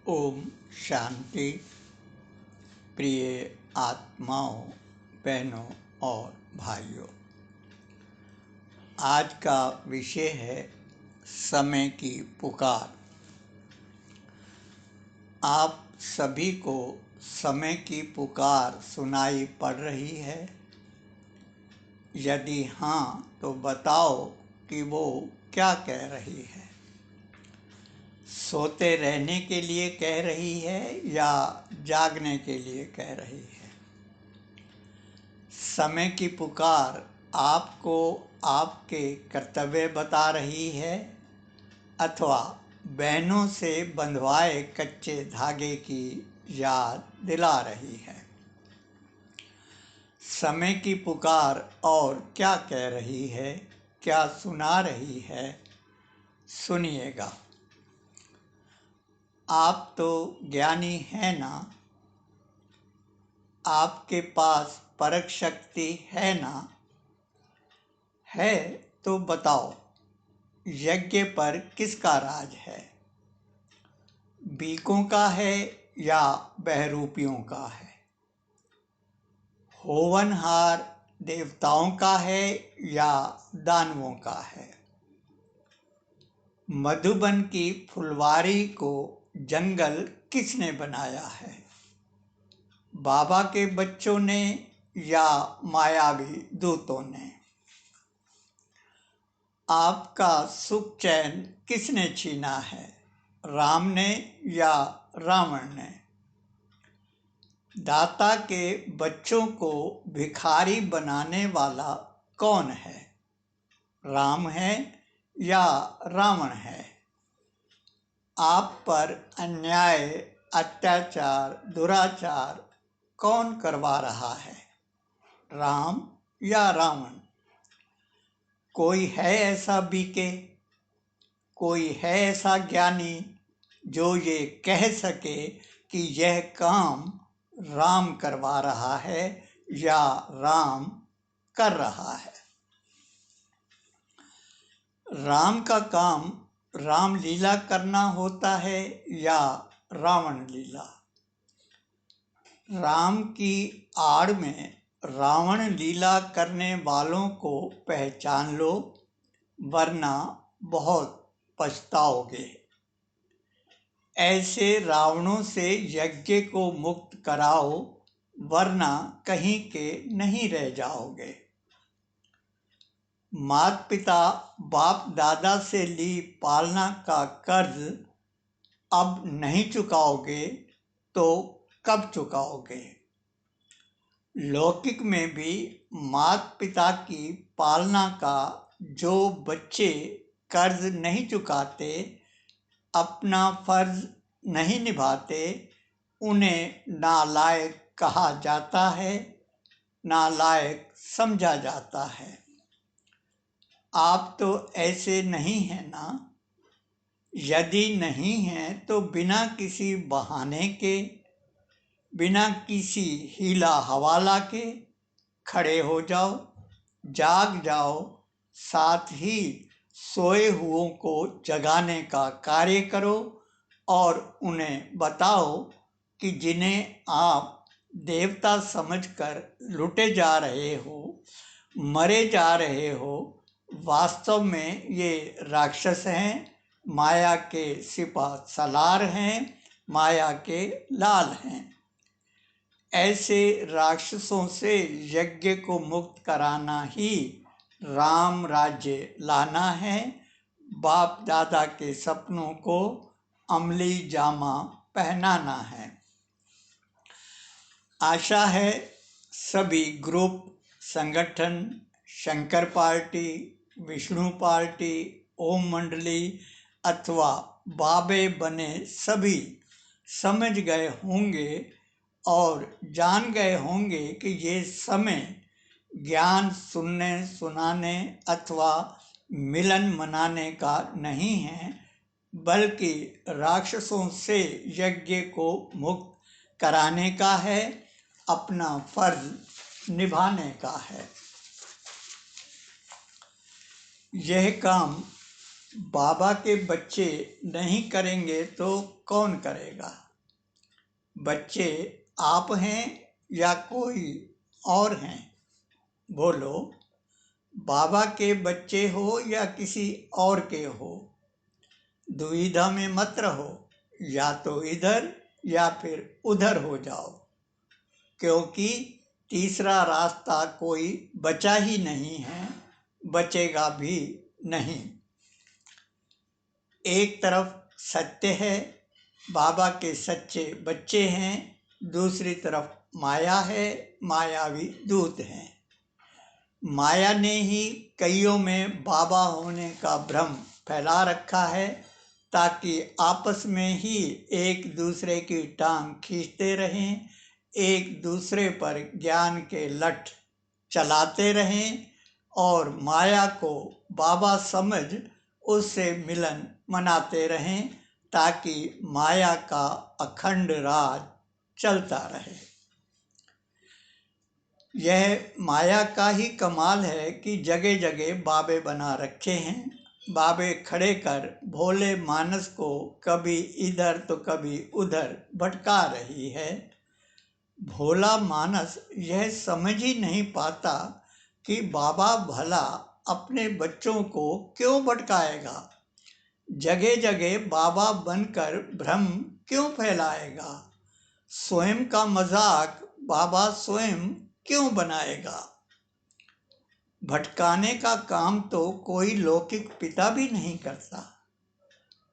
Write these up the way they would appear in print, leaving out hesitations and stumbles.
ओम शांति। प्रिय आत्माओं, बहनों और भाइयों, आज का विषय है समय की पुकार। आप सभी को समय की पुकार सुनाई पड़ रही है? यदि हाँ, तो बताओ कि वो क्या कह रही है। सोते रहने के लिए कह रही है या जागने के लिए कह रही है? समय की पुकार आपको आपके कर्तव्य बता रही है अथवा बहनों से बंधवाए कच्चे धागे की याद दिला रही है। समय की पुकार और क्या कह रही है, क्या सुना रही है, सुनिएगा। आप तो ज्ञानी हैं ना? आपके पास परख शक्ति है ना? है तो बताओ, यज्ञ पर किसका राज है? बीकों का है या बहरूपियों का है? होवनहार देवताओं का है या दानवों का है? मधुबन की फुलवारी को जंगल किसने बनाया है? बाबा के बच्चों ने या मायावी दूतों ने? आपका सुख चैन किसने छीना है, राम ने या रावण ने? दाता के बच्चों को भिखारी बनाने वाला कौन है, राम है या रावण है? आप पर अन्याय, अत्याचार, दुराचार कौन करवा रहा है, राम या रावण? कोई है ऐसा बीके, कोई है ऐसा ज्ञानी जो ये कह सके कि यह काम राम करवा रहा है या राम कर रहा है? राम का काम रामलीला करना होता है या रावण लीला? राम की आड़ में रावण लीला करने वालों को पहचान लो, वरना बहुत पछताओगे। ऐसे रावणों से यज्ञ को मुक्त कराओ, वरना कहीं के नहीं रह जाओगे। माता पिता बाप दादा से ली पालना का कर्ज अब नहीं चुकाओगे तो कब चुकाओगे? लौकिक में भी माता पिता की पालना का जो बच्चे कर्ज नहीं चुकाते, अपना फर्ज नहीं निभाते, उन्हें नालायक कहा जाता है, नालायक समझा जाता है। आप तो ऐसे नहीं हैं ना? यदि नहीं हैं तो बिना किसी बहाने के, बिना किसी हीला हवाला के खड़े हो जाओ, जाग जाओ, साथ ही सोए हुओं को जगाने का कार्य करो और उन्हें बताओ कि जिन्हें आप देवता समझकर लुटे जा रहे हो, मरे जा रहे हो, वास्तव में ये राक्षस हैं, माया के सिपा सलार हैं, माया के लाल हैं। ऐसे राक्षसों से यज्ञ को मुक्त कराना ही राम राज्य लाना है, बाप दादा के सपनों को अमली जामा पहनाना है। आशा है सभी ग्रुप, संगठन, शंकर पार्टी, विष्णु पार्टी, ओम मंडली अथवा बाबे बने सभी समझ गए होंगे और जान गए होंगे कि ये समय ज्ञान सुनने सुनाने अथवा मिलन मनाने का नहीं है, बल्कि राक्षसों से यज्ञ को मुक्त कराने का है, अपना फर्ज निभाने का है। यह काम बाबा के बच्चे नहीं करेंगे तो कौन करेगा? बच्चे आप हैं या कोई और हैं? बोलो, बाबा के बच्चे हो या किसी और के हो? दुविधा में मत रहो, या तो इधर या फिर उधर हो जाओ, क्योंकि तीसरा रास्ता कोई बचा ही नहीं है, बचेगा भी नहीं। एक तरफ सत्य है, बाबा के सच्चे बच्चे हैं, दूसरी तरफ माया है, मायावी दूत हैं। माया ने ही कईयों में बाबा होने का भ्रम फैला रखा है, ताकि आपस में ही एक दूसरे की टांग खींचते रहें, एक दूसरे पर ज्ञान के लठ चलाते रहें और माया को बाबा समझ उससे मिलन मनाते रहें, ताकि माया का अखंड राज चलता रहे। यह माया का ही कमाल है कि जगह जगह बाबे बना रखे हैं। बाबे खड़े कर भोले मानस को कभी इधर तो कभी उधर भटका रही है। भोला मानस यह समझ ही नहीं पाता कि बाबा भला अपने बच्चों को क्यों भटकाएगा, जगह जगह बाबा बनकर भ्रम क्यों फैलाएगा, स्वयं का मजाक बाबा स्वयं क्यों बनाएगा। भटकाने का काम तो कोई लौकिक पिता भी नहीं करता,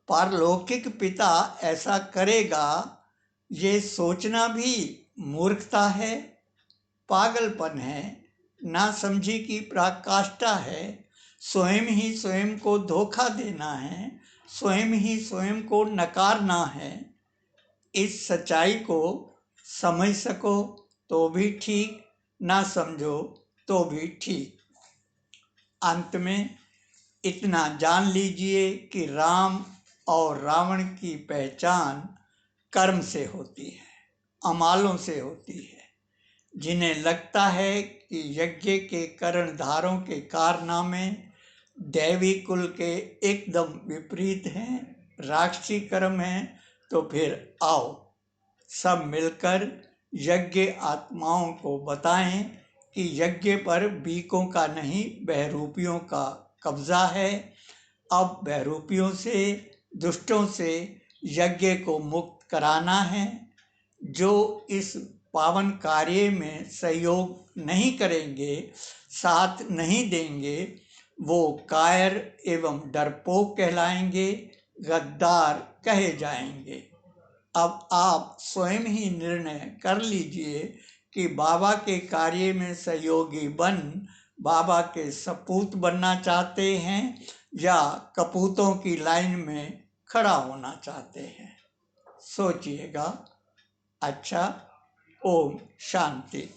पारलौकिक पिता ऐसा करेगा ये सोचना भी मूर्खता है, पागलपन है, नासमझी की पराकाष्ठा है, स्वयं ही स्वयं को धोखा देना है, स्वयं ही स्वयं को नकारना है। इस सच्चाई को समझ सको तो भी ठीक, ना समझो तो भी ठीक। अंत में इतना जान लीजिए कि राम और रावण की पहचान कर्म से होती है, अमालों से होती है। जिन्हें लगता है कि यज्ञ के कर्णधारों के कारनामे दैवी कुल के एकदम विपरीत हैं, राक्षसी कर्म हैं, तो फिर आओ सब मिलकर यज्ञ आत्माओं को बताएं कि यज्ञ पर बीकों का नहीं बहरूपियों का कब्जा है। अब बहरूपियों से, दुष्टों से यज्ञ को मुक्त कराना है। जो इस पावन कार्य में सहयोग नहीं करेंगे, साथ नहीं देंगे, वो कायर एवं डरपोक कहलाएंगे, गद्दार कहे जाएंगे। अब आप स्वयं ही निर्णय कर लीजिए कि बाबा के कार्य में सहयोगी बन बाबा के सपूत बनना चाहते हैं या कपूतों की लाइन में खड़ा होना चाहते हैं। सोचिएगा। अच्छा, ओम शांति।